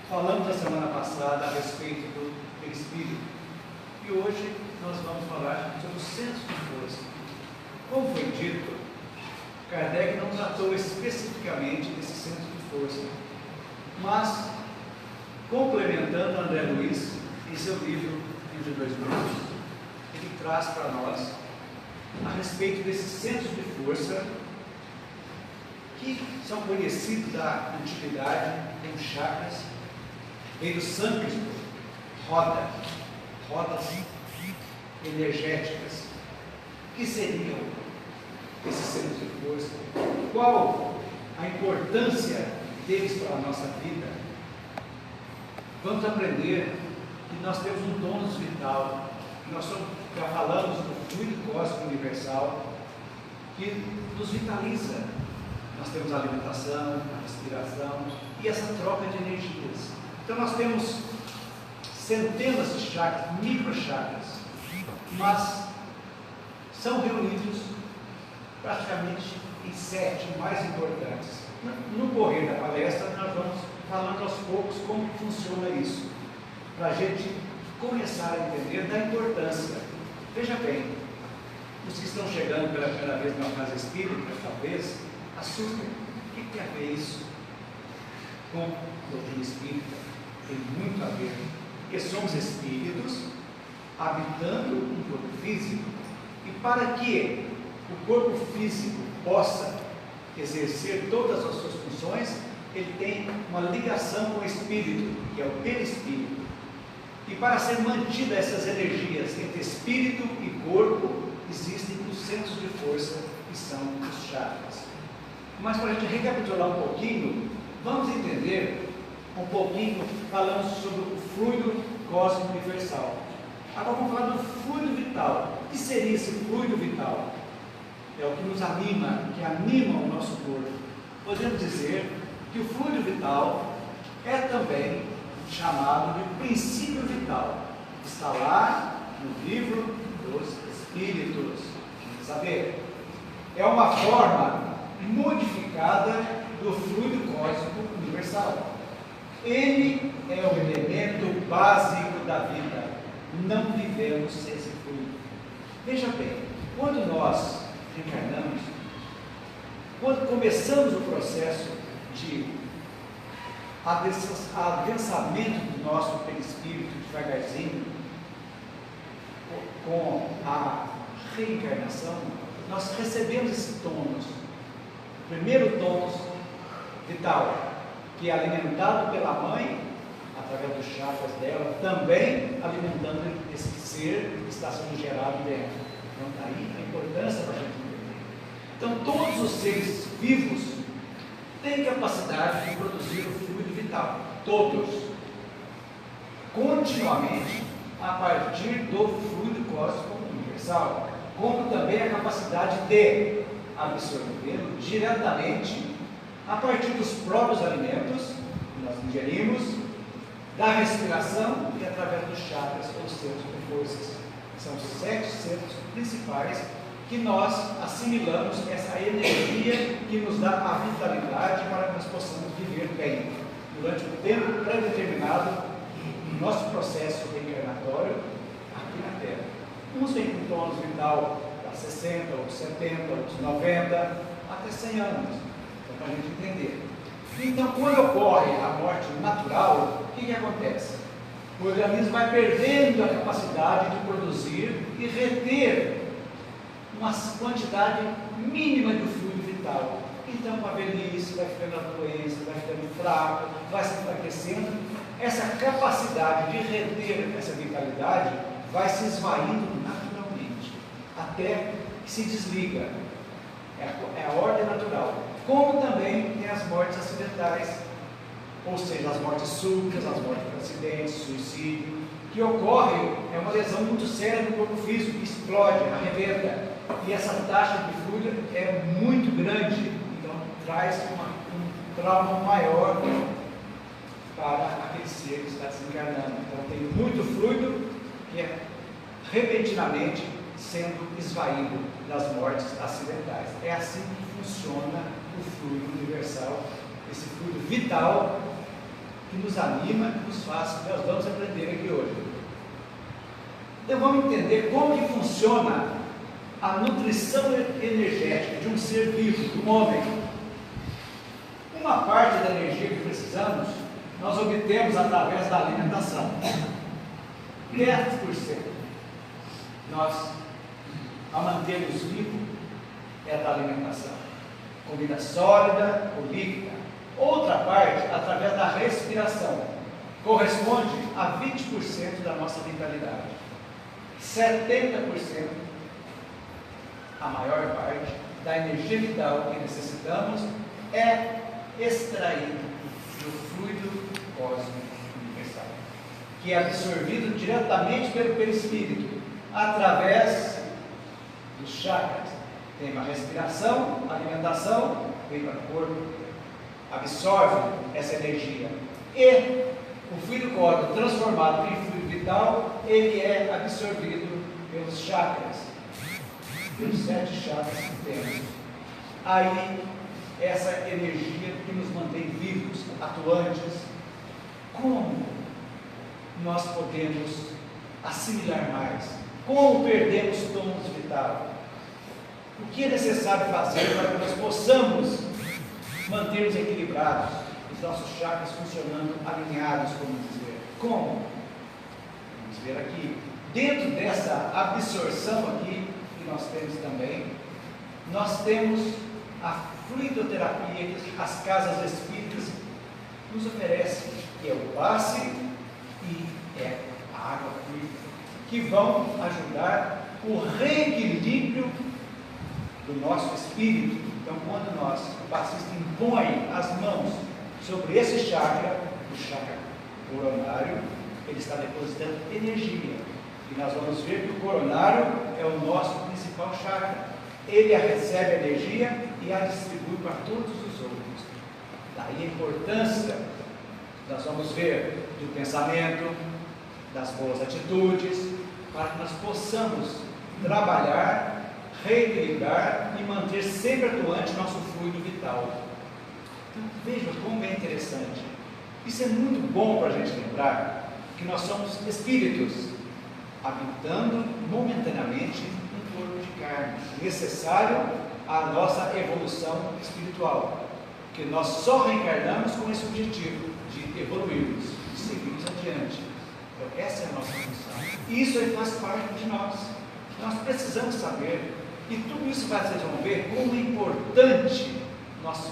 Falamos na semana passada a respeito do perispírito e hoje nós vamos falar sobre o senso de força. Como foi dito, Kardec não tratou especificamente desse senso de força, mas complementando André Luiz em seu livro de 2 Mundos, ele traz para nós a respeito desse senso de força que são conhecidos da antiguidade como chakras, vem do sânscrito, rodas energéticas. O que seriam esses centros de força? Qual a importância deles para a nossa vida? Vamos aprender que nós temos um tônus vital, que nós já falamos do fluido cósmico universal, que nos vitaliza. Nós temos a alimentação, a respiração e essa troca de energias. Então nós temos centenas de chakras, microchakras, mas são reunidos praticamente em 7 mais importantes. No correr da palestra nós vamos falando aos poucos como funciona isso, para a gente começar a entender da importância. Veja bem, os que estão chegando pela primeira vez numa casa espírita, talvez assustem. O que tem a ver isso com a doutrina espírita? Tem muito a ver, porque somos espíritos habitando um corpo físico, e para que o corpo físico possa exercer todas as suas funções, ele tem uma ligação com o espírito, que é o perispírito. E para ser mantida essas energias entre espírito e corpo, existem os centros de força, que são os chakras. Mas para a gente recapitular um pouquinho, vamos entender um pouquinho, falando sobre o fluido cósmico universal. Agora vamos falar do fluido vital. O que seria esse fluido vital? É o que nos anima, que anima o nosso corpo. Podemos dizer que o fluido vital é também chamado de princípio vital. Está lá no livro dos Espíritos. Saber, é uma forma modificada do fluido cósmico universal. Ele é o elemento básico da vida. Não vivemos sem esse fluido. Veja bem, quando nós reencarnamos, quando começamos o processo de adensamento do nosso perispírito devagarzinho, com a reencarnação, nós recebemos esse tônus. O primeiro tônus vital, que é alimentado pela mãe, através dos chakras dela, também alimentando esse ser que está sendo gerado dentro. Então, daí a importância para a gente entender. Então, todos os seres vivos têm capacidade de produzir o fluido vital. Todos. Continuamente, a partir do fluido cósmico universal. Como também a capacidade de absorvê-lo diretamente a partir dos próprios alimentos que nós ingerimos, da respiração e através dos chakras ou centros de forças. São 7 centros principais que nós assimilamos essa energia que nos dá a vitalidade para que nós possamos viver bem durante um tempo pré-determinado no nosso processo reencarnatório aqui na Terra. Uns vêm com tônus vital a 60, outros 70, outros 90, até 100 anos. Então, para a gente entender. Então, quando ocorre a morte natural, o que acontece? O organismo vai perdendo a capacidade de produzir e reter uma quantidade mínima do fluido vital. Então, com a velhice, vai ficando a doença, vai ficando fraco, vai se enfraquecendo. Essa capacidade de reter essa vitalidade vai se esvaindo naturalmente, até que se desliga. É a ordem natural. Como também tem as mortes acidentais, ou seja, as mortes súbitas, as mortes por acidentes, suicídio, que ocorre, é uma lesão muito séria no corpo físico, que explode, arrebenta, e essa taxa de fluido é muito grande, então traz um trauma maior para aquele ser que está desencarnando. Então tem muito fluido que é repentinamente sendo esvaído das mortes acidentais. É assim que funciona o fluido universal, esse fluido vital que nos anima, que nos faz, que nós vamos aprender aqui hoje. Então vamos entender como que funciona a nutrição energética de um ser vivo, de um homem. Uma parte da energia que precisamos, nós obtemos através da alimentação. 10% nós a mantermos vivo é da alimentação. Comida sólida ou líquida. Outra parte, através da respiração, corresponde a 20% da nossa vitalidade. 70%, a maior parte, da energia vital que necessitamos é extraído do fluido cósmico universal, que é absorvido diretamente pelo perispírito, através dos chakras. Tem uma respiração, alimentação, vem para o corpo, absorve essa energia. E o fluido cósmico transformado em fluido vital, ele é absorvido pelos chakras, pelos 7 chakras que temos. Aí, essa energia que nos mantém vivos, atuantes, como nós podemos assimilar mais? Como perdemos tônus vital? O que é necessário fazer para que nós possamos manter-nos equilibrados, os nossos chakras funcionando alinhados, como dizer? Como? Vamos ver aqui. Dentro dessa absorção aqui, que nós temos também, nós temos a fluidoterapia que as casas espíritas nos oferecem, que é o passe e é a água fluida, que vão ajudar o reequilíbrio do nosso espírito. Então, quando o passista impõe as mãos sobre esse chakra, o chakra coronário, ele está depositando energia. E nós vamos ver que o coronário é o nosso principal chakra. Ele recebe energia e a distribui para todos os outros. Daí a importância, nós vamos ver, do pensamento, das boas atitudes, para que nós possamos trabalhar, reequilibrar e manter sempre atuante nosso fluido vital. Então, veja como é interessante. Isso é muito bom para a gente lembrar que nós somos espíritos habitando momentaneamente um corpo de carne, necessário à nossa evolução espiritual, que nós só reencarnamos com esse objetivo de evoluirmos, de seguirmos adiante. Então, essa é a nossa função. E isso aí faz parte de nós. Nós precisamos saber, e tudo isso vai vocês vão ver como é importante nós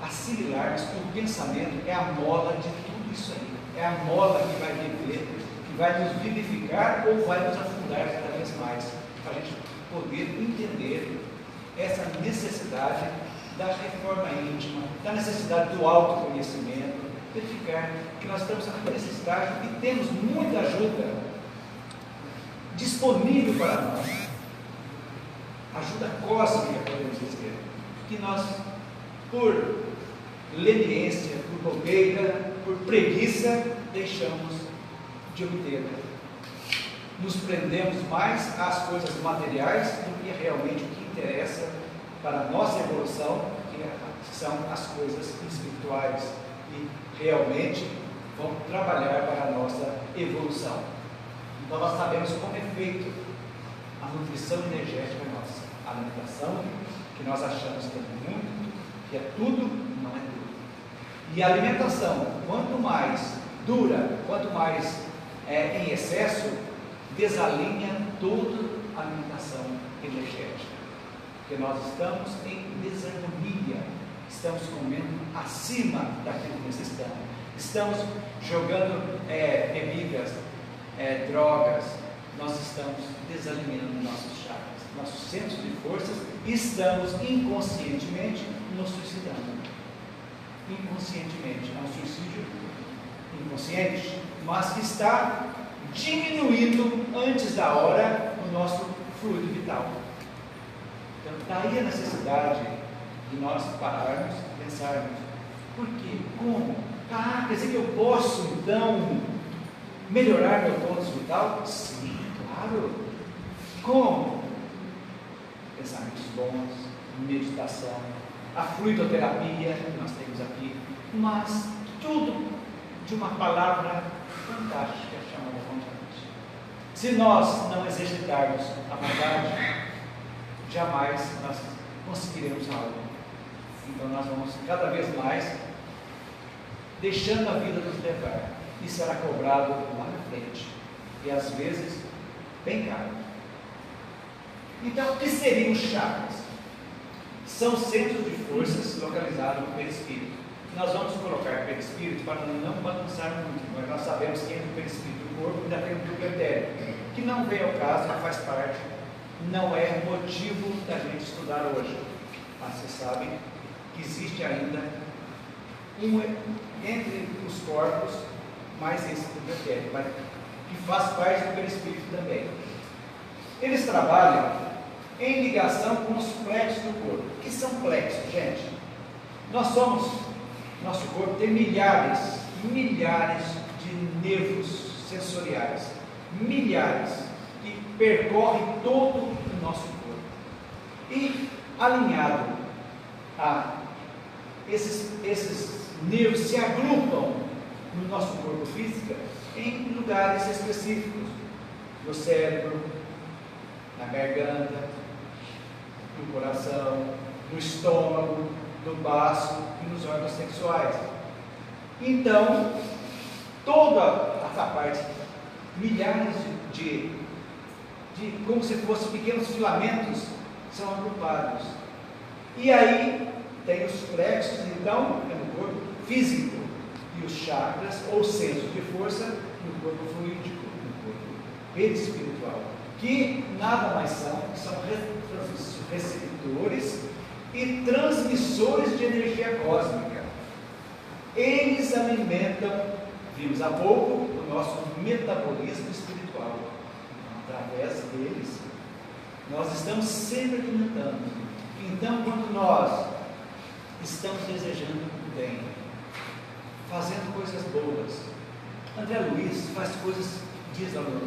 assimilarmos que o pensamento é a mola de tudo isso aí. É a mola que vai viver, que vai nos vivificar ou vai nos afundar cada vez mais, para a gente poder entender essa necessidade da reforma íntima, da necessidade do autoconhecimento, verificar que nós estamos nesse estágio e temos muita ajuda disponível para nós, ajuda cósmica, podemos dizer, que nós, por leniência, por bobeira, por preguiça, deixamos de obtê-la. Nos prendemos mais às coisas materiais do que realmente o que interessa para a nossa evolução, que são as coisas espirituais, e realmente vão trabalhar para a nossa evolução. Então nós sabemos como é feito a nutrição energética nossa, a alimentação, que nós achamos que é muito, que é tudo, não é tudo. E a alimentação, quanto mais dura, quanto mais em excesso, desalinha toda a alimentação energética. Porque nós estamos em desarmonia, estamos comendo acima daquilo que necessitamos, estamos jogando bebidas, drogas, nós estamos desalinhando nossos chakras, nossos centros de forças, e estamos inconscientemente nos suicidando. Inconscientemente, é um suicídio inconsciente, mas que está diminuindo antes da hora o nosso fluido vital. Então, daí a necessidade de nós pararmos e pensarmos: por quê? Como? Quer dizer que eu posso então melhorar meu tônus vital? Sim, claro. Como? Pensamentos bons, meditação, a fluidoterapia que nós temos aqui, mas tudo de uma palavra fantástica chamada vontade. Se nós não exercitarmos a vontade, jamais nós conseguiremos algo. Então nós vamos cada vez mais deixando a vida nos levar, e será cobrado lá na frente, e às vezes bem caro. Então, o que seriam os chakras? São centros de forças localizados no perispírito. Nós vamos colocar perispírito para não bagunçar muito, mas nós sabemos que entre o perispírito e o corpo ainda tem um tubio etéreo, que não vem ao caso, não faz parte, não é motivo da gente estudar hoje. Mas vocês sabem que existe ainda entre os corpos mais esse tubio etéreo, que faz parte do perispírito também. Eles trabalham em ligação com os plexos do corpo. O que são plexos, gente? Nosso corpo tem milhares de nervos sensoriais, milhares, que percorrem todo o nosso corpo. E alinhado a esses nervos se agrupam no nosso corpo físico em lugares específicos, no cérebro, na garganta, no coração, no estômago, no baço e nos órgãos sexuais. Então, toda essa parte, milhares de como se fossem pequenos filamentos, são agrupados. E aí tem os plexos, então, no corpo físico, e os chakras, ou centros de força, no corpo fluídico, no corpo perispiritual, que nada mais são receptores e transmissores de energia cósmica. Eles alimentam, vimos há pouco, o nosso metabolismo espiritual. Através deles, nós estamos sempre alimentando. Então, quando nós estamos desejando o bem, fazendo coisas boas, André Luiz faz coisas, diz a Lula,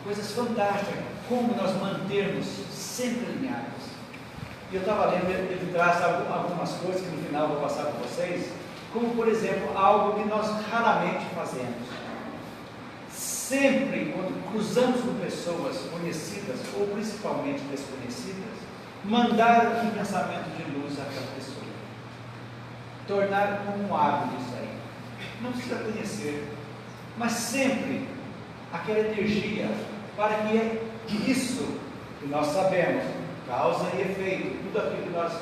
coisas fantásticas, como nós mantermos sempre alinhados. E eu estava lendo, ele traz algumas coisas que no final vou passar para vocês, como por exemplo, algo que nós raramente fazemos. Sempre, quando cruzamos com pessoas conhecidas, ou principalmente desconhecidas, mandar um pensamento de luz àquela pessoa. Tornar como um hábito isso aí. Não precisa conhecer, mas sempre aquela energia, para que isso que nós sabemos, causa e efeito, tudo aquilo que nós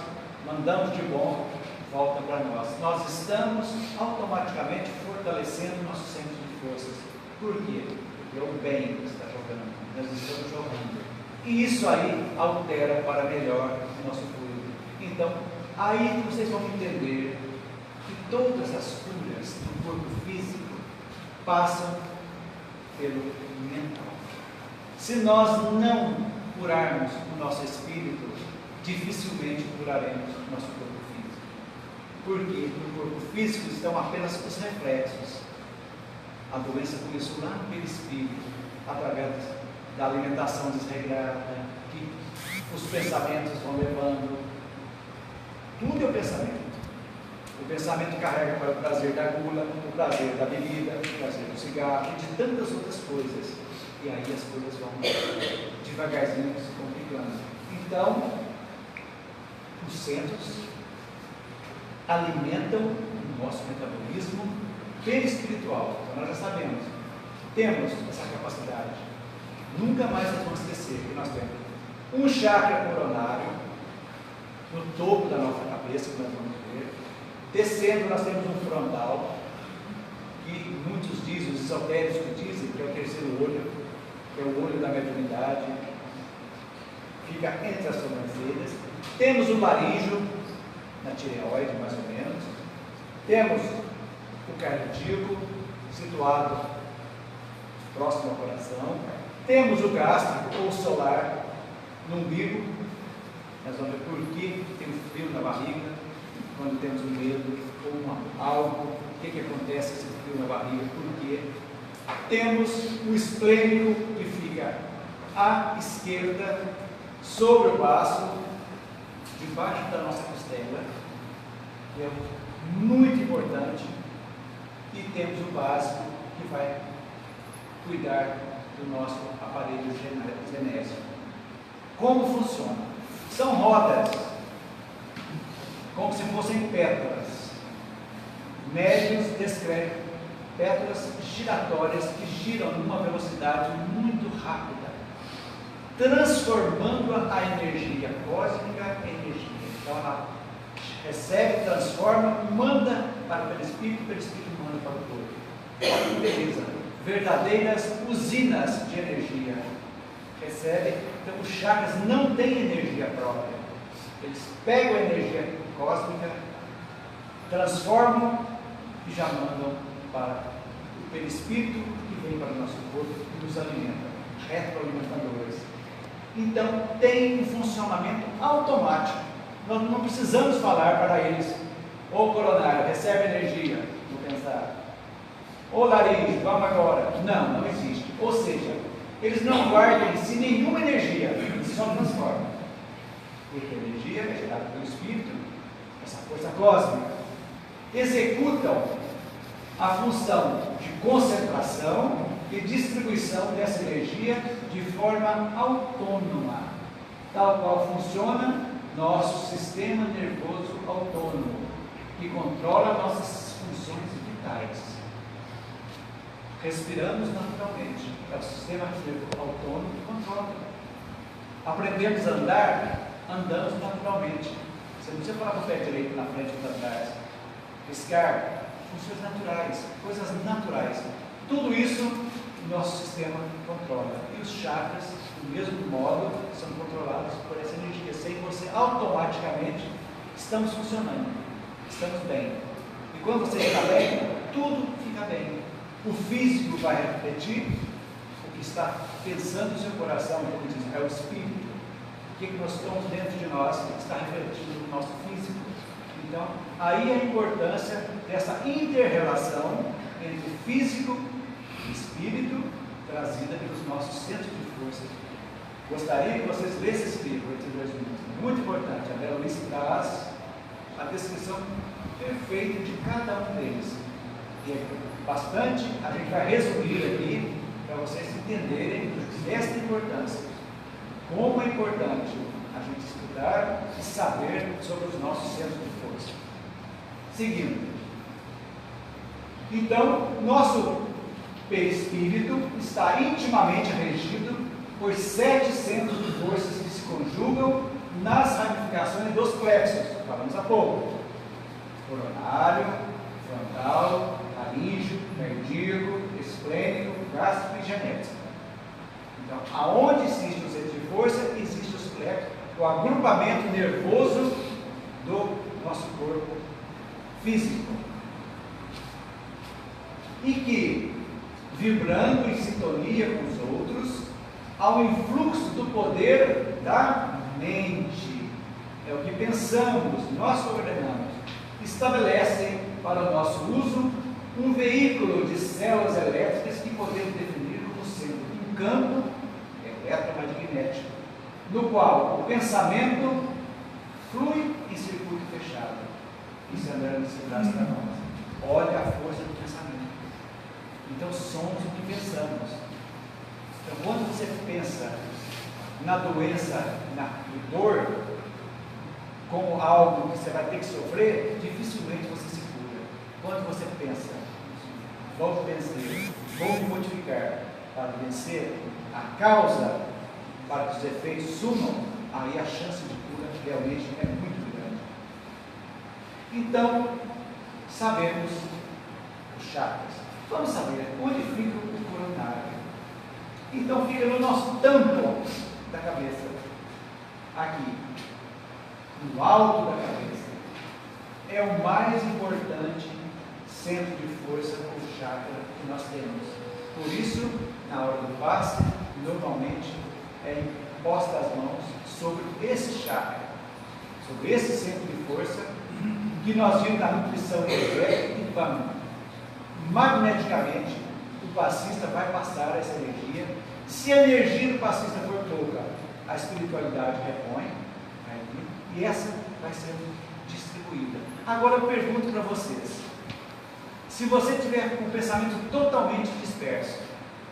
mandamos de bom, volta para nós. Nós estamos automaticamente fortalecendo nosso centro de forças. Por quê? Porque é o bem que está jogando, nós estamos jogando. E isso aí altera para melhor o nosso fluido. Então, aí vocês vão entender que todas as curas do corpo físico passam pelo mental. Se nós não curarmos o nosso espírito, dificilmente curaremos o nosso corpo físico. Porque no corpo físico estão apenas os reflexos. A doença começou lá no perispírito, através da alimentação desregrada, que os pensamentos vão levando. Tudo é o pensamento. O pensamento carrega para o prazer da gula, o prazer da bebida, o prazer do cigarro e de tantas outras coisas. E aí as coisas vão devagarzinho se complicando. Então, os centros alimentam o nosso metabolismo perispiritual. Então nós já sabemos, temos essa capacidade. Nunca mais nós vamos esquecer que nós temos um chakra coronário no topo da nossa cabeça, que nós vamos ver. Descendo, nós temos um frontal, que muitos dizem, os esotéricos dizem que é o terceiro olho, que é o olho da mediunidade, fica entre as sobrancelhas. Temos o laríngeo, na tireoide, mais ou menos. Temos o cardíaco, situado próximo ao coração. Temos o gástrico, ou solar, no umbigo. Nós vamos ver por que tem um frio na barriga, quando temos um medo, ou algo, o que acontece esse frio na barriga, por quê? Temos o esplênico, que fica à esquerda, sobre o baço, debaixo da nossa costela, que é muito importante, e temos o básico que vai cuidar do nosso aparelho genésico. Como funciona? São rodas, como se fossem pétalas. Médios descrevem pétalas giratórias que giram numa velocidade muito rápida, transformando a energia cósmica em energia. Então ela recebe, transforma, manda para o perispírito manda para o corpo. Beleza. Verdadeiras usinas de energia. Recebe, então os chakras não têm energia própria. Eles pegam a energia cósmica, transformam e já mandam para o perispírito que vem para o nosso corpo e nos alimenta, retroalimentadores. Então tem um funcionamento automático. Nós não precisamos falar para eles: ô coronário, recebe energia, vou pensar. Ô laríngeo, vamos agora. Não, não existe. Ou seja, eles não guardam em si nenhuma energia, eles só transformam. Porque a energia é gerada pelo espírito, essa força cósmica. Executam a função de concentração e distribuição dessa energia de forma autônoma, tal qual funciona nosso sistema nervoso autônomo, que controla nossas funções vitais. Respiramos naturalmente, é o sistema nervoso autônomo que controla. Aprendemos a andar, andamos naturalmente. Você não precisa falar com o pé direito na frente dos andares. Piscar, funções naturais, coisas naturais. Tudo isso o nosso sistema controla. E os chakras, do mesmo modo, são controlados por essa energia. Sem você, automaticamente, estamos funcionando, estamos bem. E quando você está bem, tudo fica bem. O físico vai refletir o que está pensando no seu coração, como diz, é o espírito. O que nós estamos dentro de nós que está refletindo no nosso físico. Então, aí a importância dessa inter-relação entre físico e espírito, trazida pelos nossos centros de força. Gostaria que vocês lessem esse livro, entre 2 minutos. Muito importante. A Bela Alice traz a descrição perfeita de cada um deles. E é bastante, a gente vai resumir aqui para vocês entenderem esta importância. Como é importante a gente estudar e saber sobre os nossos centros de força. Seguindo. Então, nosso perispírito está intimamente regido por 7 centros de forças que se conjugam nas ramificações dos plexos. Falamos há pouco. Coronário, frontal, laríngeo, cardíaco, esplênico, gástrico e genético. Então, aonde existe o centro de força, existe os plexos, o agrupamento nervoso do nosso corpo físico. E que, vibrando em sintonia com os outros, há um influxo do poder da mente. É o que pensamos, nós ordenamos. Estabelecem para o nosso uso um veículo de células elétricas que podemos definir como sendo um campo eletromagnético, no qual o pensamento flui em circuito fechado. Isso é André Luiz traz para nós. Olha a força do pensamento. Então somos o que pensamos. Então quando você pensa na doença, na dor, como algo que você vai ter que sofrer, dificilmente você se cura. Quando você pensa, vou vencer, vou me modificar para vencer a causa, para que os efeitos sumam, aí a chance de cura realmente é muito grande. Então, sabemos os chakras. Vamos saber onde fica o coronário. Então fica no nosso tampo da cabeça, aqui, no alto da cabeça. É o mais importante centro de força ou chakra que nós temos. Por isso, na hora do passe, normalmente é imposta as mãos sobre esse chakra, sobre esse centro de força, que nós vimos na nutrição energética, e vamos, magneticamente, o passista vai passar essa energia. Se a energia do passista for pouca, a espiritualidade repõe, e essa vai ser distribuída. Agora eu pergunto para vocês, Se você tiver com o pensamento totalmente disperso,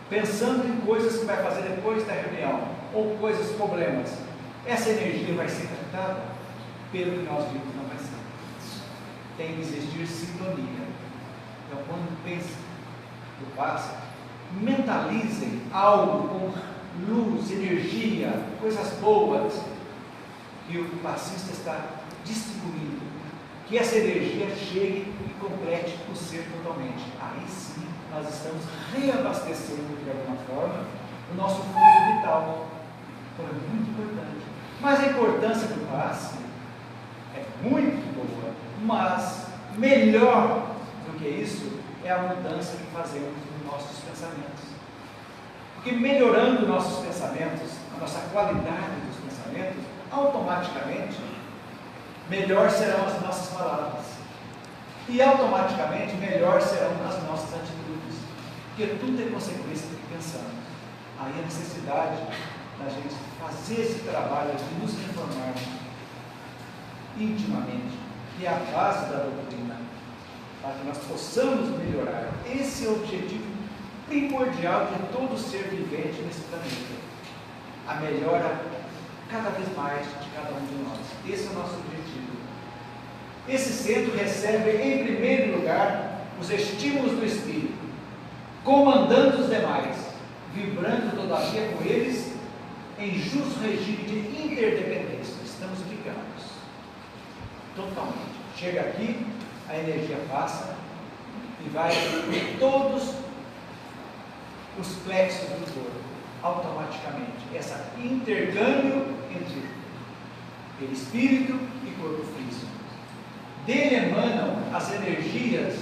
pensando em coisas que vai fazer depois da reunião, ou coisas, problemas, essa energia vai ser captada? Pelo que nós vimos, não vai ser. Tem que existir sintonia. Então, quando pensa no passe, mentalizem algo com luz, energia, coisas boas, que o passista está distribuindo, que essa energia chegue e complete o ser totalmente. Aí sim, nós estamos reabastecendo de alguma forma o nosso fluido vital. Então é muito importante. Mas a importância do passe é muito boa, mas melhor do que isso é a mudança que fazemos nos nossos pensamentos. Porque melhorando nossos pensamentos, a nossa qualidade dos pensamentos, automaticamente melhor serão as nossas palavras e automaticamente melhor serão as nossas atitudes, porque tudo é consequência do que pensamos. Aí a necessidade da gente fazer esse trabalho de nos reformar intimamente, que é a base da doutrina, para que nós possamos melhorar. Esse é o objetivo primordial de todo ser vivente nesse planeta, a melhora cada vez mais de cada um de nós. Esse é o nosso objetivo. Esse centro recebe em primeiro lugar os estímulos do Espírito, comandando os demais, vibrando todavia com eles em justo regime de interdependência. Estamos ligados totalmente. Chega aqui, a energia passa e vai em todos os plexos do corpo, automaticamente. Esse intercâmbio entre perispírito e corpo físico. Dele emanam as energias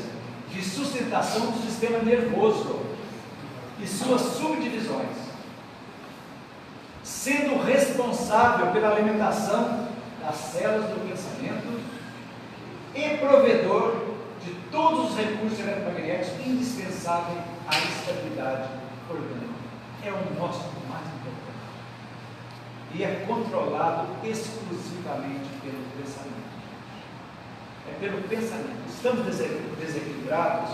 de sustentação do sistema nervoso e suas subdivisões, sendo responsável pela alimentação das células do pensamento e provedor de todos os recursos eletromagnéticos indispensáveis à estabilidade orgânica. É o nosso mais importante. E é controlado exclusivamente pelo pensamento. É pelo pensamento. Estamos desequilibrados,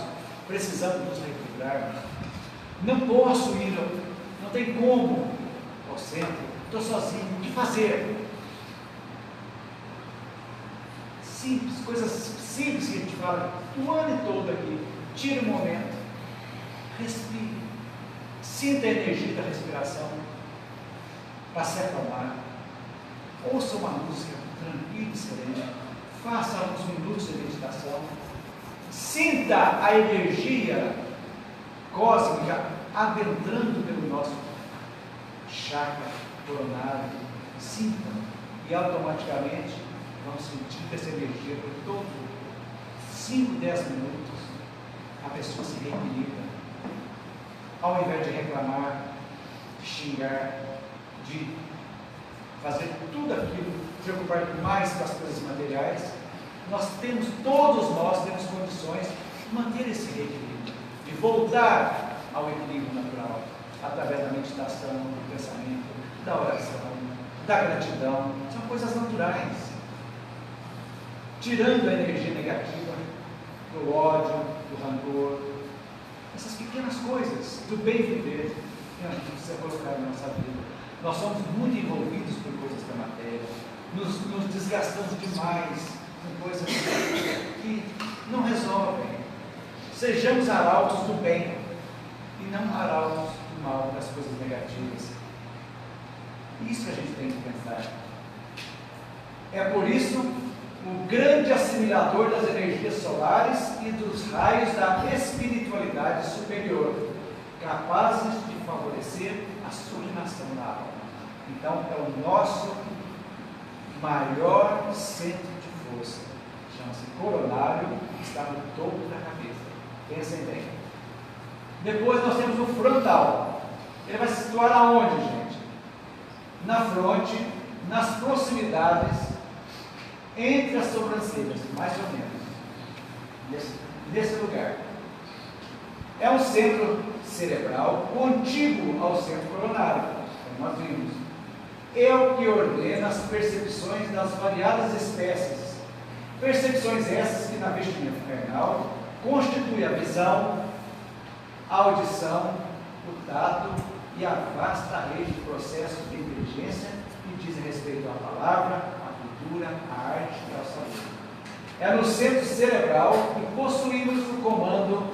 precisamos nos reequilibrarmos. Não posso ir, não tem como ao centro, estou sozinho, o que fazer? Simples, coisas simples que a gente fala o ano todo aqui. Tire um momento, respire, sinta a energia da respiração para se acalmar. Ouça uma música tranquila e serena, faça alguns minutos de meditação, sinta a energia cósmica adentrando pelo nosso chakra coronário, sinta, e automaticamente vamos sentir essa energia por todo 5, 10 minutos, a pessoa se reequilibra, ao invés de reclamar, de xingar, de fazer tudo aquilo, preocupar mais com as coisas materiais. Todos nós temos condições de manter esse reequilíbrio, de voltar ao equilíbrio natural, através da meditação, do pensamento, da oração, da gratidão. São coisas naturais, tirando a energia negativa, do ódio, do rancor, essas pequenas coisas, do bem viver, que a gente precisa colocar na nossa vida. Nós somos muito envolvidos por coisas da matéria, nos desgastamos demais com coisas que não resolvem. Sejamos arautos do bem e não arautos do mal, das coisas negativas. Isso que a gente tem que pensar. É por isso o grande assimilador das energias solares e dos raios da espiritualidade superior, capazes de favorecer a sublimação da alma. Então, é o nosso maior centro de força. Chama-se coronário, que está no topo da cabeça. Pensem bem. Depois nós temos o frontal. Ele vai se situar aonde, gente? Na fronte, nas proximidades, entre as sobrancelhas, mais ou menos. Nesse lugar. É um centro cerebral contíguo ao centro coronário, como nós vimos. É o que ordena as percepções das variadas espécies. Percepções essas que na vestimenta carnal constitui a visão, a audição, o tato e a vasta rede de processos de inteligência que dizem respeito à palavra, à cultura, à arte e ao saber. É no centro cerebral que possuímos o comando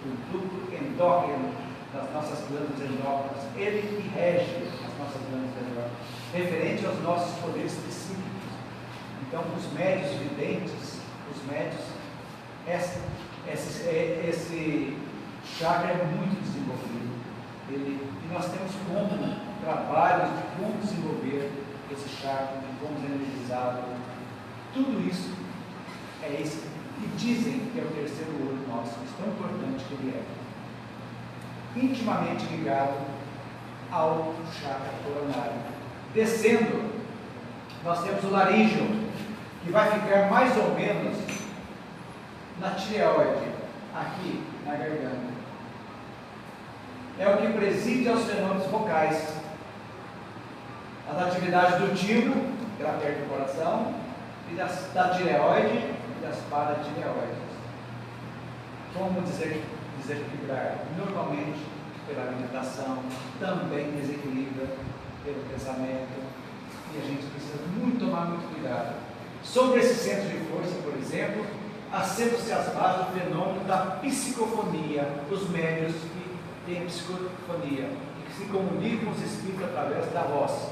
do ducto endócrino das nossas glândulas endócrinas. Ele que rege as nossas glândulas endócrinas, referente aos nossos poderes psíquicos. Então, os médios videntes, esse chakra é muito desenvolvido. E nós temos trabalhos de como desenvolver esse chakra, de como energizá-lo. Tudo isso é isso que dizem que é o terceiro olho nosso, tão importante que ele é. Intimamente ligado ao chakra coronário. Descendo, nós temos o laríngeo, que vai ficar mais ou menos na tireoide, aqui na garganta. É o que preside aos fenômenos vocais, as atividades do timo, que ela perto do coração, e da tireoide e das paratireoides. Como desequilibrar? Normalmente pela alimentação, também desequilibra pelo pensamento, e a gente precisa tomar muito cuidado. Sobre esse centro de força, por exemplo, assentam-se as bases do fenômeno da psicofonia, os médios que têm psicofonia e que se comunicam com os espíritos através da voz.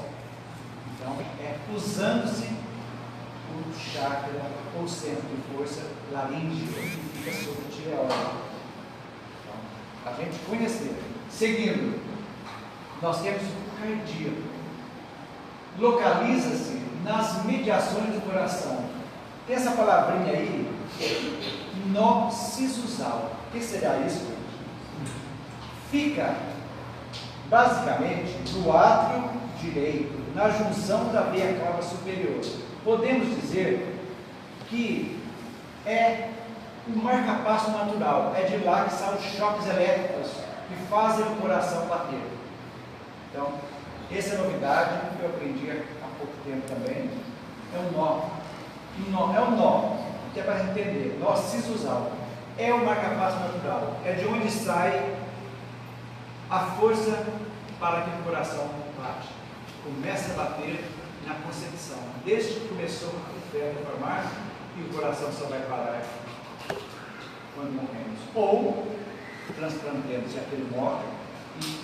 Então, é usando-se o chakra ou centro de força laríngeo, que fica sobre o tireoide. Então, a gente conhecer. Seguindo, nós temos o cardíaco. Localiza-se nas mediações do coração. Tem essa palavrinha aí, noccisosal. O que será isso? Fica, basicamente, no átrio direito, na junção da veia cava superior. Podemos dizer que é um marca-passo natural. É de lá que saem os choques elétricos que fazem o coração bater. Então, essa é a novidade que eu aprendi há pouco tempo também. É um nó. É um nó, que é para entender. Noccisosal. É o marca-passo natural. É de onde sai a força para que o coração bate. Começa a bater na concepção. Desde que começou o feto a formar, e o coração só vai parar quando morremos. Ou transplantemos, se aquele morre e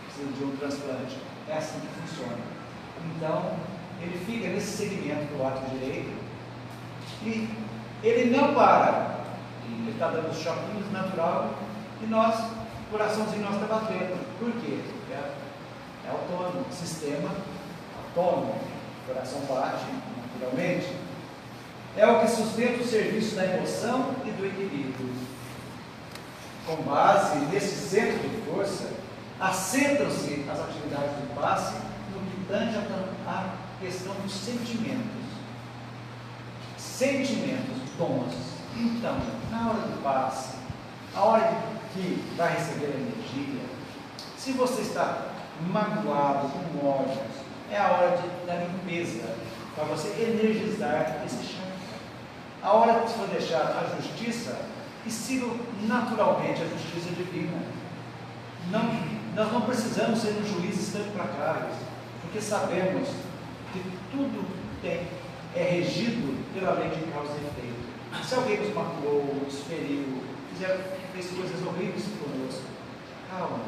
precisa de um transplante. É assim que funciona. Então, ele fica nesse segmento do átrio direito e ele não para. Ele está dando os choquinhos natural e o coraçãozinho nosso está batendo. Por quê? É autônomo, sistema autônomo. O coração bate naturalmente. É o que sustenta o serviço da emoção e do equilíbrio. Com base nesse centro de força, assentam-se as atividades do passe no que tange a questão dos sentimentos. Sentimentos bons. Então, na hora do passe, a hora que vai receber a energia, se você está magoado, com ódio, é a hora da limpeza, para você energizar esse chakra. A hora que for deixar a justiça, e siga naturalmente a justiça divina. Nós não precisamos ser juízes tão implacáveis, porque sabemos que tudo é regido pela lei de causa e efeito. Se alguém nos magoou, nos feriu, fez coisas horríveis conosco, calma,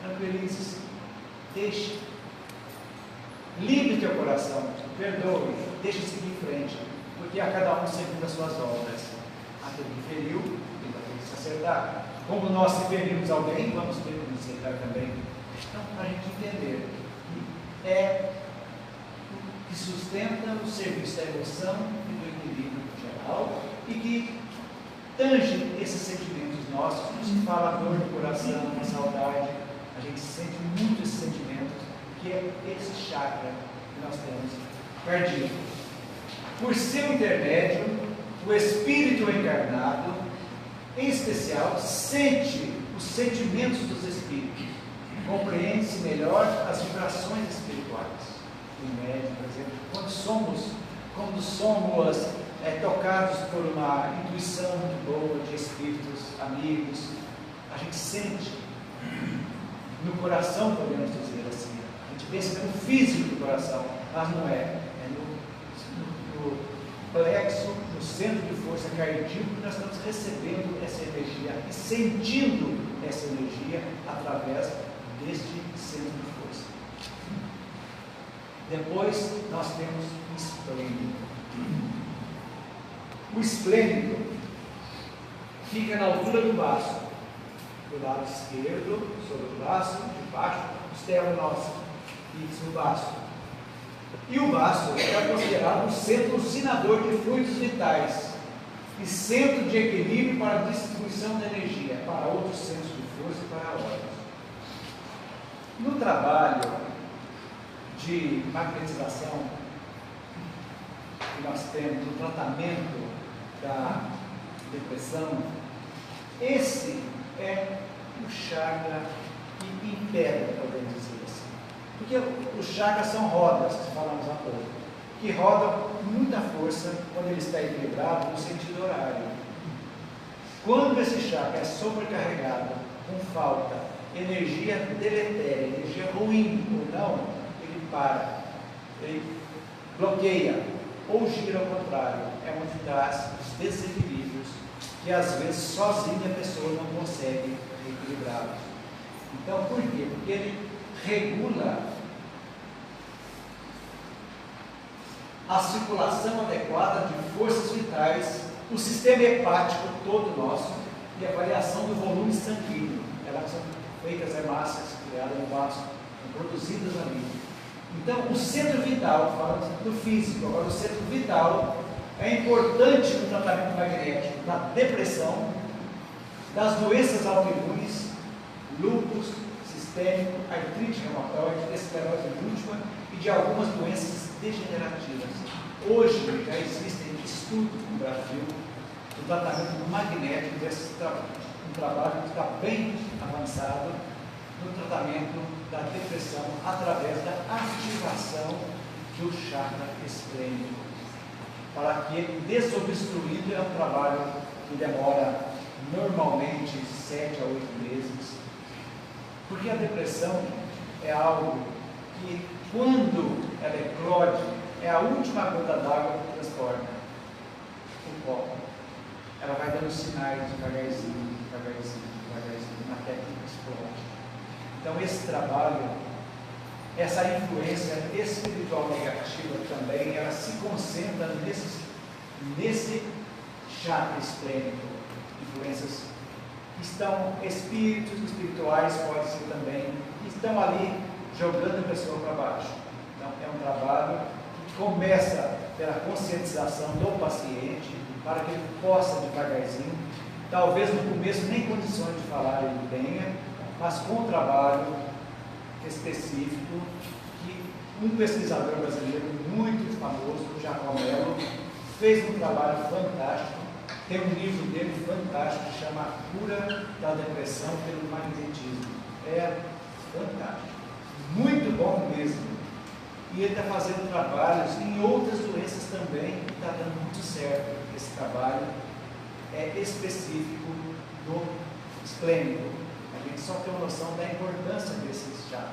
tranquilize-se, deixe, livre teu coração, perdoe, deixe seguir em frente, porque a cada um segundo as suas obras. Aquele que feriu, ele vai ter que se acertar. Como nós, se ferimos alguém, vamos ter que nos acertar também. Então, para a gente entender que é o que sustenta o serviço da emoção e do equilíbrio geral e que tange esses sentimentos nossos. Quando se fala a dor do coração, a saudade, a gente sente muito esses sentimentos, que é esse chakra que nós temos cardíaco. Por seu intermédio, o espírito encarnado, em especial, sente os sentimentos dos espíritos, compreende-se melhor as vibrações espirituais. O médium, por exemplo, quando somos tocados por uma intuição muito boa de espíritos amigos, a gente sente no coração, podemos dizer assim. A gente pensa que é no físico do coração, mas não é. É no plexo, no centro de força cardíaco, que nós estamos recebendo essa energia e sentindo essa energia através deste centro de força. Depois nós temos o esplêndido. O esplêndido fica na altura do baço, do lado esquerdo, sobre o braço, de baixo, costela nossa, fixo no baço. E o baço é considerado um centro usинador de fluidos vitais e centro de equilíbrio para a distribuição da energia para outros centros de força e para órgãos. No trabalho de magnetização que nós temos, no tratamento da depressão, esse é o chakra que impera, podemos dizer assim. Porque os chakras são rodas, que falamos há pouco, que rodam com muita força quando ele está equilibrado no sentido horário. Quando esse chakra é sobrecarregado, com falta, energia deletéria, energia ruim ou não, ele para, ele bloqueia, ou gira ao contrário, é onde traz os desequilíbrios que às vezes sozinha a pessoa não consegue equilibrá-los. Então, por quê? Porque ele regula a circulação adequada de forças vitais, o sistema hepático todo nosso e a variação do volume sanguíneo. Elas são feitas hemácias criadas no vaso, produzidas ali. Então, o centro vital, falando do físico, agora o centro vital é importante no tratamento magnético da depressão, das doenças autoimunes, lúpus sistêmico, artrite reumatoide, esclerose múltipla e de algumas doenças degenerativas. Hoje já existem estudos no Brasil do tratamento magnético desse um trabalho que está bem avançado no tratamento da depressão através da ativação do chakra esplênico, para que ele desobstruído é um trabalho que demora normalmente 7 a 8 meses, porque a depressão é algo que, quando ela eclode, é a última gota d'água que transforma o copo. Ela vai dando sinais devagarzinho, até que explode. Então, esse trabalho, essa influência espiritual negativa também, ela se concentra nesse chakra esplênico. Influências que estão, espíritos espirituais, pode ser também, que estão ali jogando a pessoa para baixo. Então, é um trabalho que começa pela conscientização do paciente, para que ele possa devagarzinho, talvez no começo nem condições de falar ele tenha, mas com um trabalho específico que um pesquisador brasileiro muito famoso, Jacó Mello, fez um trabalho fantástico. Tem um livro dele fantástico que chama A Cura da Depressão pelo Magnetismo. É fantástico, muito bom mesmo. E ele está fazendo trabalhos em outras doenças também, e está dando muito certo. Esse trabalho é específico do esplênico. A gente só tem uma noção da importância desses chakras,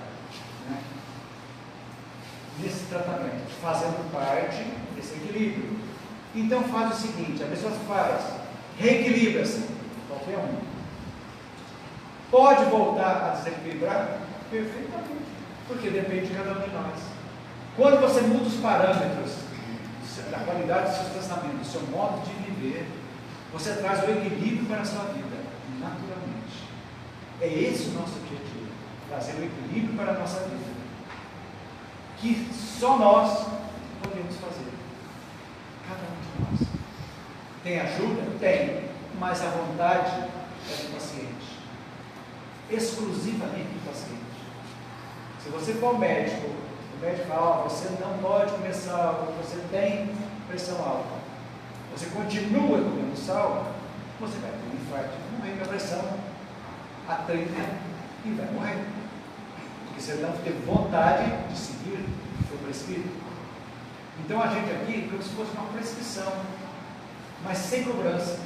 né? Nesse tratamento, fazendo parte desse equilíbrio. Então faz o seguinte, a pessoa faz, reequilibra-se, qualquer um. Pode voltar a desequilibrar? Perfeitamente, porque depende de cada um de nós. Quando você muda os parâmetros da qualidade do seu pensamento, do seu modo de viver, você traz o equilíbrio para a sua vida, naturalmente. É esse o nosso objetivo, trazer o equilíbrio para a nossa vida, que só nós podemos fazer, cada um de nós. Tem ajuda? Tem, mas a vontade é do paciente, exclusivamente do paciente. Se você for médico, o médico fala, você não pode comer sal, você tem pressão alta, você continua comendo sal, você vai ter um infarto, morrer com a pressão a 30 e vai morrer, porque você não teve vontade de seguir o que foi prescrito. Então a gente aqui, como se fosse uma prescrição, mas sem cobrança,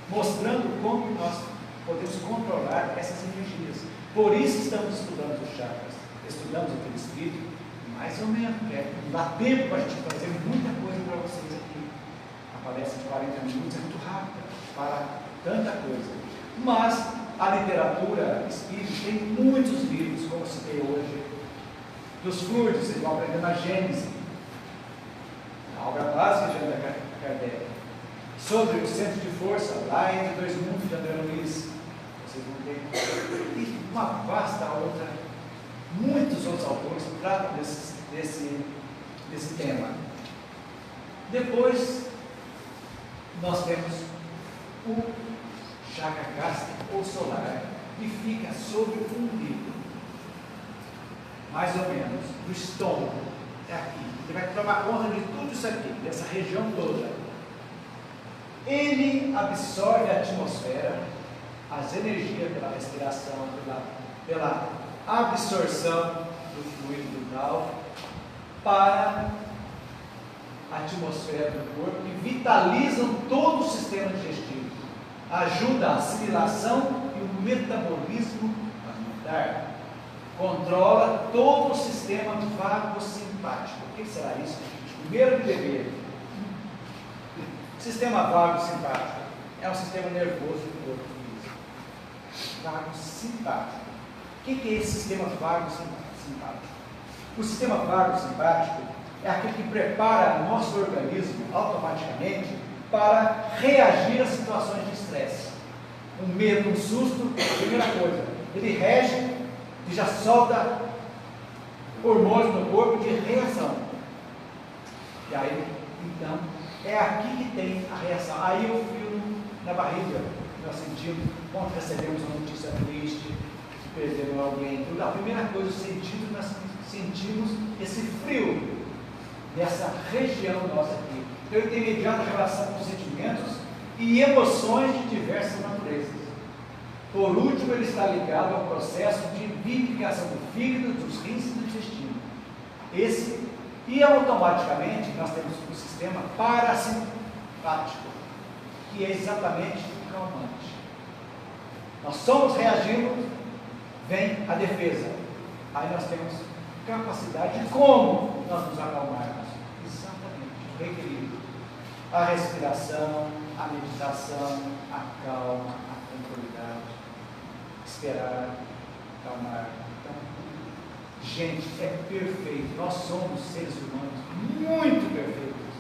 mostrando como nós podemos controlar essas energias. Por isso estamos estudando os chakras, estudamos aquele espírito, mais ou menos, não dá tempo para a gente fazer muita coisa para vocês aqui. A palestra de 40 minutos é muito rápida para tanta coisa. Mas a literatura espírita tem muitos livros, como eu citei hoje, dos fluidos, vocês vão aprender na Gênese, a obra básica de Allan Kardec, sobre o centro de força, lá entre dois mundos de André Luiz, vocês vão ter, e uma vasta outra, muitos outros autores tratam desse tema. Depois, nós temos o chakra gástrico ou solar, que fica sobre o umbigo, mais ou menos, do estômago, é aqui. Ele vai tomar conta de tudo isso aqui, dessa região toda. Ele absorve a atmosfera, as energias pela respiração, pela absorção do fluido vital para a atmosfera do corpo e vitalizam todo o sistema digestivo. Ajuda a assimilação e o metabolismo alimentar. Controla todo o sistema vagossimpático. O que será isso? Primeiro dever. Sistema vagossimpático é um sistema nervoso do corpo físico. Vagossimpático. O que é esse sistema vagossimpático? O sistema vagossimpático é aquele que prepara o nosso organismo automaticamente para reagir a situações de estresse. Um medo, um susto, primeira coisa, ele rege e já solta hormônios no corpo de reação. E aí, então, é aqui que tem a reação. Aí o frio na barriga, nós sentimos, quando recebemos uma notícia triste, que perdemos alguém, tudo, a primeira coisa, o sentido, nós sentimos esse frio nessa região nossa aqui. Então ele tem imediata relação com sentimentos e emoções de diversas naturezas. Por último, ele está ligado ao processo de vivificação do fígado, dos rins e do intestino. E automaticamente nós temos o sistema parasimpático, que é exatamente o calmante. Nós somos reagindo, vem a defesa. Aí nós temos capacidade de como nós nos acalmarmos. Exatamente, o reequilíbrio. A respiração, a meditação, a calma, a tranquilidade, esperar, acalmar. Então, gente, é perfeito. Nós somos seres humanos muito perfeitos.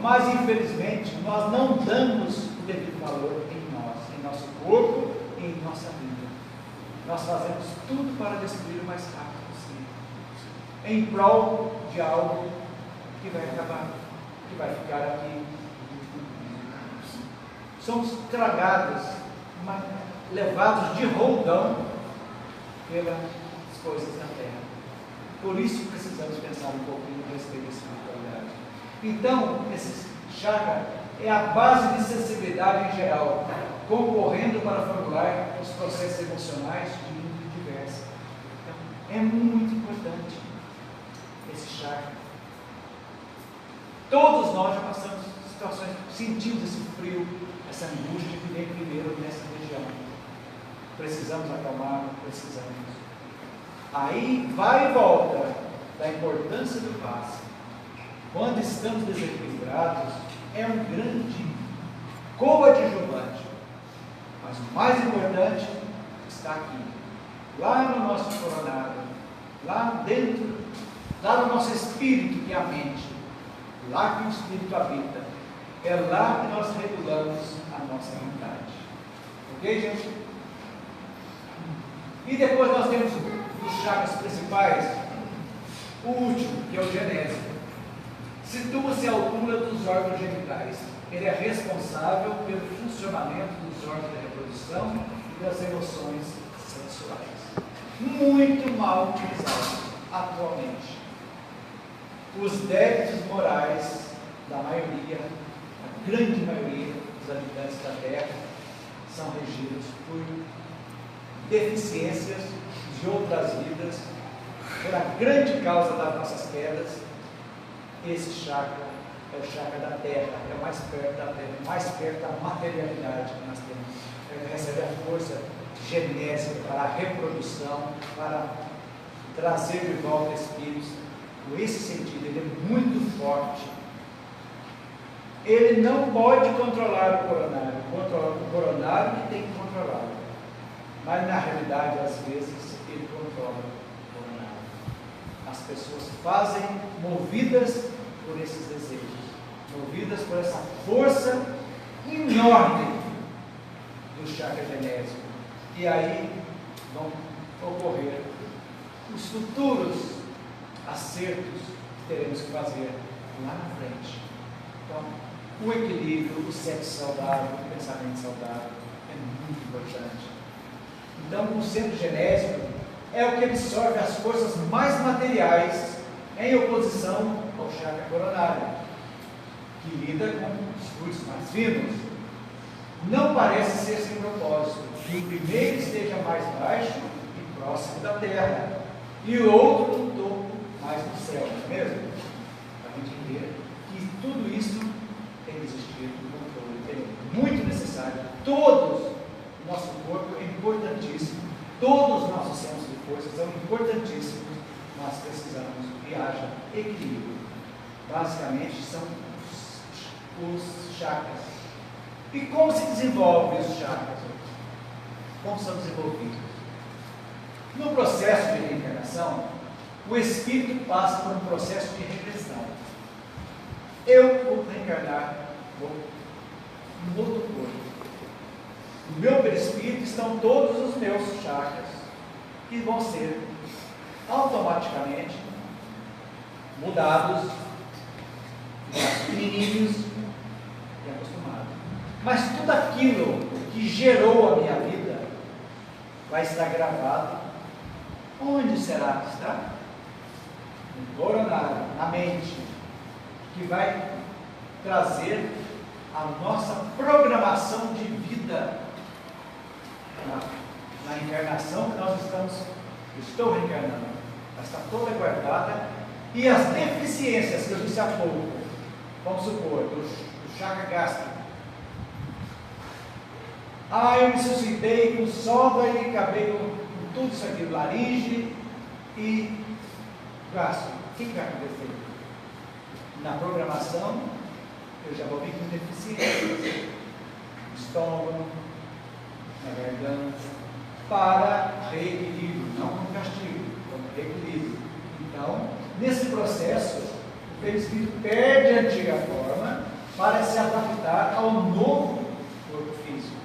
Mas, infelizmente, nós não damos o devido valor em nós, em nosso corpo e em nossa vida. Nós fazemos tudo para destruir o mais rápido possível, em prol de algo que vai acabar, que vai ficar aqui. Somos tragados, levados de roldão pelas coisas da terra. Por isso precisamos pensar um pouquinho a respeito da espiritualidade. Então, esse chakra é a base de sensibilidade em geral, concorrendo para formular os processos emocionais de índole diversa. Então, é muito importante esse chakra. Todos nós já passamos situações, sentimos esse frio, essa angústia que vem primeiro nessa região. Precisamos acalmar, precisamos. Aí vai e volta da importância do passe. Quando estamos desequilibrados, é um grande coadjuvante. Mas o mais importante está aqui, lá no nosso coronário, lá dentro, lá no nosso espírito, que é a mente, lá que o espírito habita. É lá que nós regulamos a nossa vontade. Ok, gente? E depois nós temos os chakras principais, o último, que é o genésio. Situa-se à altura dos órgãos genitais. Ele é responsável pelo funcionamento dos órgãos da reprodução e das emoções sensuais. Muito mal utilizado atualmente. Os débitos morais da maioria, a grande maioria dos habitantes da Terra, são regidos por deficiências de outras vidas, pela grande causa das nossas quedas. Esse chakra é o chakra da terra, é o mais perto da terra, mais perto da materialidade que nós temos. Ele recebe a força genésica para a reprodução, para trazer de volta espíritos. Com esse sentido, ele é muito forte. Ele não pode controlar o coronário. O coronário que tem que controlar. Mas na realidade, às vezes, ele controla o coronário. As pessoas fazem movidas por esses desejos, movidas por essa força enorme do chakra genésico. E aí vão ocorrer os futuros acertos que teremos que fazer lá na frente. Então, o equilíbrio, o sexo saudável, o pensamento saudável é muito importante. Então, o centro genésico é o que absorve as forças mais materiais em oposição ao chakra coronário, que lida com os fluidos mais finos. Não parece ser sem propósito que o primeiro esteja mais baixo e próximo da terra, e o outro no topo, mais no céu, não é mesmo? Para a gente ver que tudo isso tem que existir no controle, é muito necessário. Todos, o nosso corpo é importantíssimo, todos os nossos centros de força são importantíssimos, nós precisamos que haja equilíbrio. Basicamente são os chakras. E como se desenvolvem os chakras? Como são desenvolvidos? No processo de reencarnação, o espírito passa por um processo de regressão. Eu vou reencarnar no outro corpo. No meu perispírito estão todos os meus chakras, que vão ser automaticamente mudados, pequenininhos e acostumados. Mas tudo aquilo que gerou a minha vida vai estar gravado. Onde será que está? No coronário, na mente, que vai trazer a nossa programação de vida na encarnação que nós estou reencarnando. Ela está toda guardada, e as deficiências que eu disse há pouco, vamos supor, do chakra gástrico. Eu me suscitei com sobra e acabei com tudo isso aqui, laringe e gástrico. O que vai acontecer? Na programação, eu já vou vir com deficiências no estômago, na garganta, para reequilíbrio, não como castigo, como reequilíbrio. Então, nesse processo, o perispírito perde a antiga forma para se adaptar ao novo corpo físico.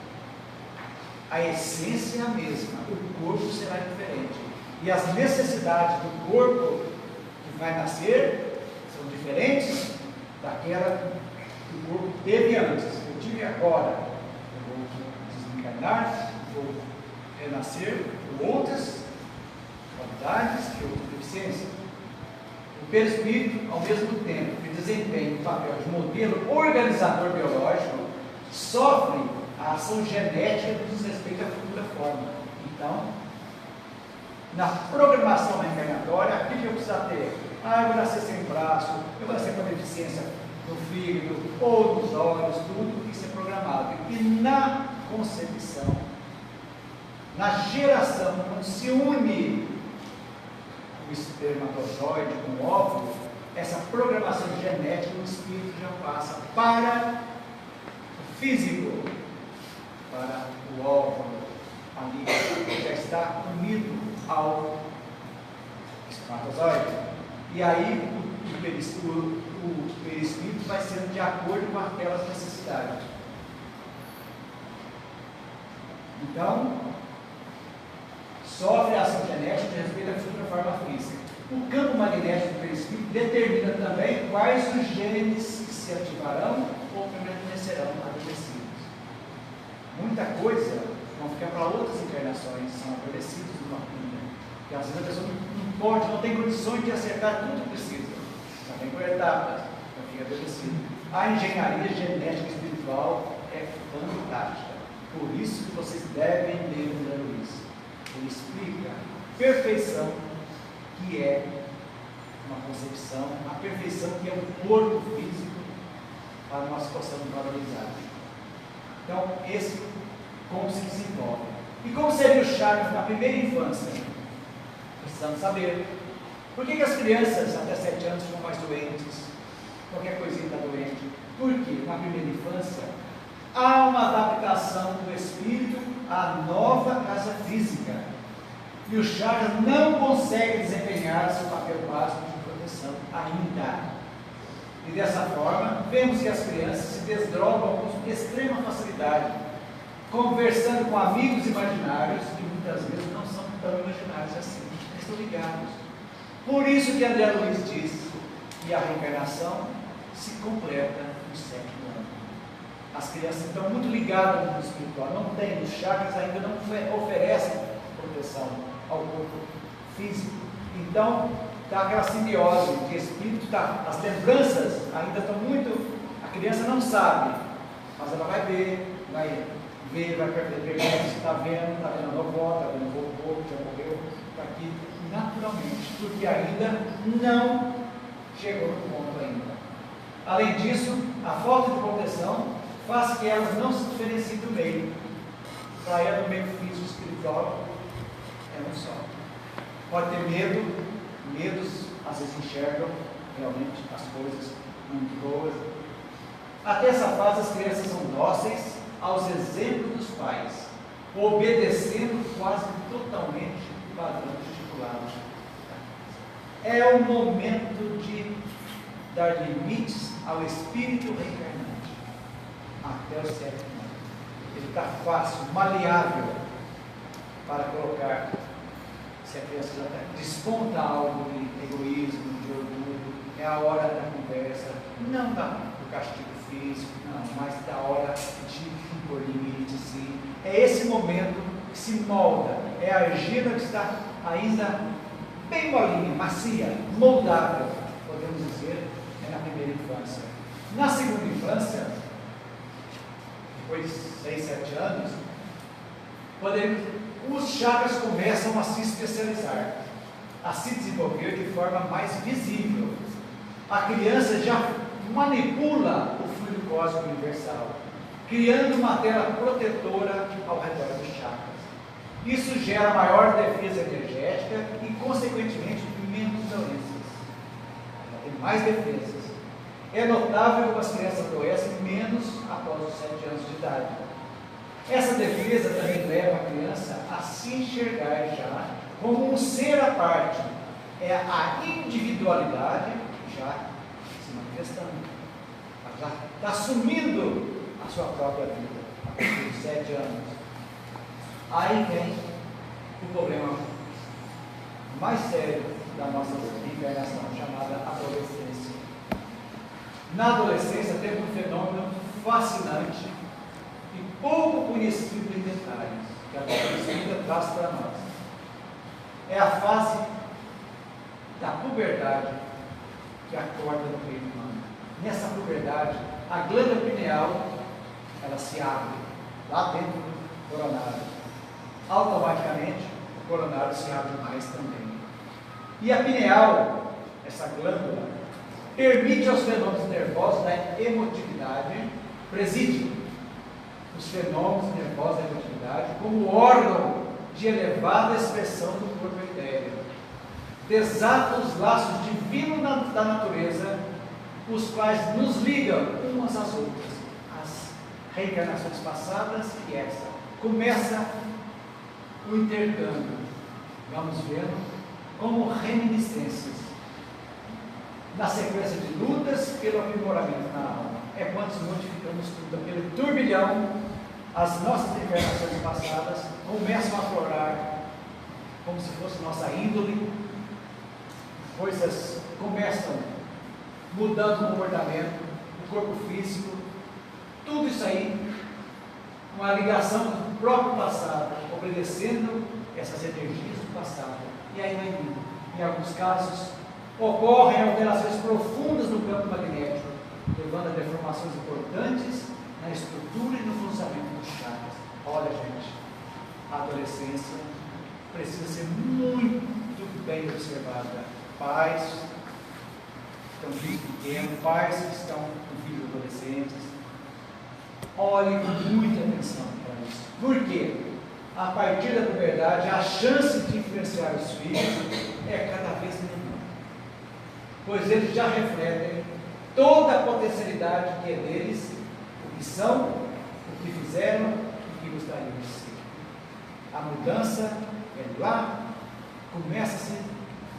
A essência é a mesma, o corpo será diferente. E as necessidades do corpo que vai nascer são diferentes daquela que o corpo teve antes. Eu tive agora, eu vou desencarnar, vou renascer com outras qualidades e outras deficiências. O perispírito, ao mesmo tempo que desempenha o papel de modelo organizador biológico, sofre a ação genética que diz respeito à futura forma. Então, na programação reencarnatória, o que eu preciso ter? Eu vou nascer sem braço, eu vou nascer com deficiência no fígado, ou nos olhos, tudo isso é programado. E na concepção, na geração, quando se une o espermatozoide com o óvulo, essa programação genética do espírito já passa para o físico, para o óvulo, ali já está unido ao espermatozoide. E aí o perispírito vai sendo de acordo com aquelas necessidades. Então, sofre a ação genética de respeito à futura forma física. O campo magnético do perispírito determina também quais os genes que se ativarão ou permanecerão adormecidos. Muita coisa vão ficar para outras encarnações, são adormecidos numa cunha. Porque às vezes a pessoa não pode, não tem condições de acertar tudo que precisa. Só tem por etapas, então fica adormecido. A engenharia genética espiritual é fantástica. Por isso que vocês devem ler o André Luiz. Ele explica a perfeição que é uma concepção, a perfeição que é o corpo físico para nós possamos valorizar. Então, esse como se desenvolve. E como seria o chakras na primeira infância? Precisamos saber. Por que as crianças até 7 anos ficam mais doentes? Qualquer coisinha está doente. Porque na primeira infância há uma adaptação do espírito à nova casa física. E o chakra não consegue desempenhar seu papel básico de proteção ainda. E dessa forma, vemos que as crianças se desdobram com extrema facilidade, conversando com amigos imaginários, que muitas vezes não são tão imaginários assim, eles estão ligados. Por isso que André Luiz diz que a reencarnação se completa no 7º ano. As crianças estão muito ligadas ao mundo espiritual, não tem, os chakras ainda não oferecem proteção ao corpo físico. Então, está aquela simbiose de espírito, as lembranças ainda estão muito, a criança não sabe, mas ela vai ver, vai perceber se está vendo a avó, está vendo o vovô, já morreu, está aqui naturalmente, porque ainda não chegou no ponto ainda. Além disso, a falta de proteção faz que elas não se diferenciem do meio. Para ela, o meio físico e espiritual é um só. Pode ter medos, às vezes enxergam realmente as coisas muito boas. Até essa fase, as crianças são dóceis aos exemplos dos pais, obedecendo quase totalmente o padrão estipulado. É o momento de dar limites ao espírito reencarnante, até o 7º ano. Ele está fácil, maleável, para colocar, se a criança já desponta algo de egoísmo, de orgulho, é a hora da conversa, não do castigo físico, não, mas da hora de impor limites, sim. É esse momento que se molda, é a argila que está ainda bem molinha, macia, moldável, podemos dizer, na primeira infância. Na segunda infância, depois de 6, 7 anos, os chakras começam a se especializar, a se desenvolver de forma mais visível. A criança já manipula o fluido cósmico universal, criando uma tela protetora ao redor dos chakras. Isso gera maior defesa energética e, consequentemente, menos doenças. Ela tem mais defesas. É notável como as crianças adoecem menos após os 7 anos de idade. Essa defesa também leva a criança a se enxergar já como um ser à parte. É a individualidade já se manifestando. Ela já está assumindo a sua própria vida a partir de 7 anos. Aí vem o problema mais sério da nossa reencarnação, chamada adolescência. Na adolescência temos um fenômeno fascinante e pouco conhecido em detalhes, que a adolescência traz para nós. É a fase da puberdade que acorda no peito humano. Nessa puberdade, a glândula pineal, ela se abre lá dentro do coronário. Automaticamente, o coronário se abre mais também. E a pineal, essa glândula, permite aos fenômenos nervosos da emotividade, preside os fenômenos nervosos da emotividade como órgão de elevada expressão do corpo etéreo. Desata os laços divinos da natureza, os quais nos ligam umas às outras, as reencarnações passadas e essa. Começa o intercâmbio, vamos vendo, como reminiscências. Na sequência de lutas pelo aprimoramento na alma, é quando nos modificamos tudo, pelo turbilhão, as nossas reencarnações passadas começam a aflorar, como se fosse nossa índole, coisas começam mudando o comportamento, o corpo físico, tudo isso aí, uma ligação do próprio passado, obedecendo essas energias do passado, e aí vai indo. Em alguns casos, ocorrem alterações profundas no campo magnético, levando a deformações importantes na estrutura e no funcionamento dos chakras. Olha, gente, a adolescência precisa ser muito bem observada. Pais, estão com filhos pequenos, pais que estão com filhos adolescentes. Olhem com muita atenção para isso. Por quê? A partir da puberdade, a chance de influenciar os filhos é cada vez menor, pois eles já refletem toda a potencialidade que é deles, o que são, o que fizeram e o que gostariam de ser. A mudança é lá, começa-se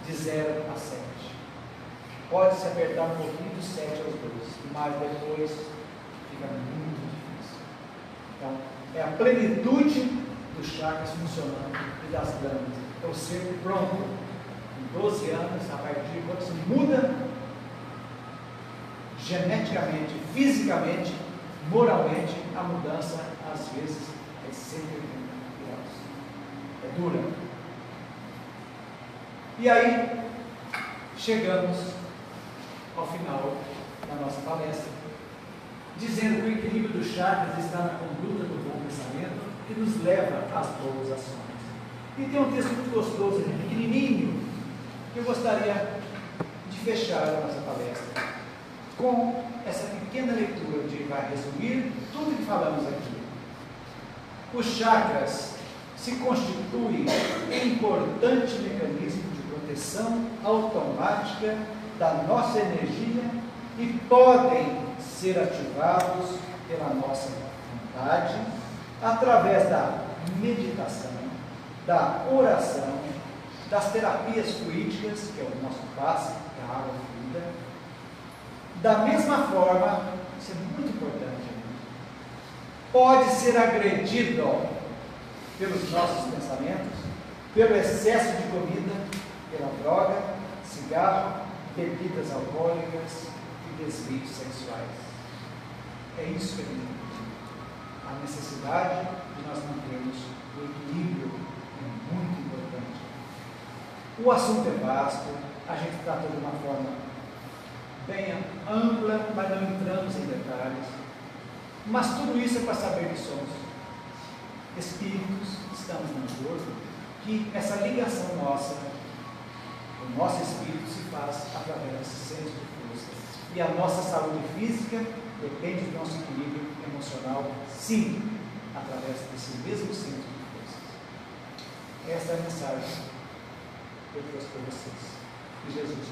de 0 a 7. Pode-se apertar um pouquinho do 7 aos 2, mas depois fica muito difícil. Então, é a plenitude dos chakras funcionando e das glândulas. Então, sempre pronto. Com 12 anos, a partir de quando se muda geneticamente, fisicamente, moralmente, a mudança, às vezes, é 180 graus. É dura. E aí, chegamos ao final da nossa palestra, dizendo que o equilíbrio dos chakras está na conduta do bom pensamento, que nos leva às boas ações. E tem um texto muito gostoso, pequenininho, que eu gostaria de fechar a nossa palestra com essa pequena leitura que vai resumir tudo que falamos aqui. Os chakras se constituem em importante mecanismo de proteção automática da nossa energia e podem ser ativados pela nossa vontade através da meditação, da oração, das terapias fluídicas, que é o nosso passe, que é a água fluida. Da mesma forma, isso é muito importante, pode ser agredido pelos nossos pensamentos, pelo excesso de comida, pela droga, cigarro, bebidas alcoólicas e desvios sexuais. É isso que a gente tem. A necessidade de nós mantermos o equilíbrio é muito importante. O assunto é vasto, a gente trata de uma forma bem ampla, mas não entramos em detalhes. Mas tudo isso é para saber que somos espíritos, estamos no corpo, que essa ligação nossa, o nosso espírito se faz através desse centro de força. E a nossa saúde física depende do nosso equilíbrio emocional, sim, através desse mesmo centro de forças. Essa é a mensagem que eu trouxe para vocês. Que Jesus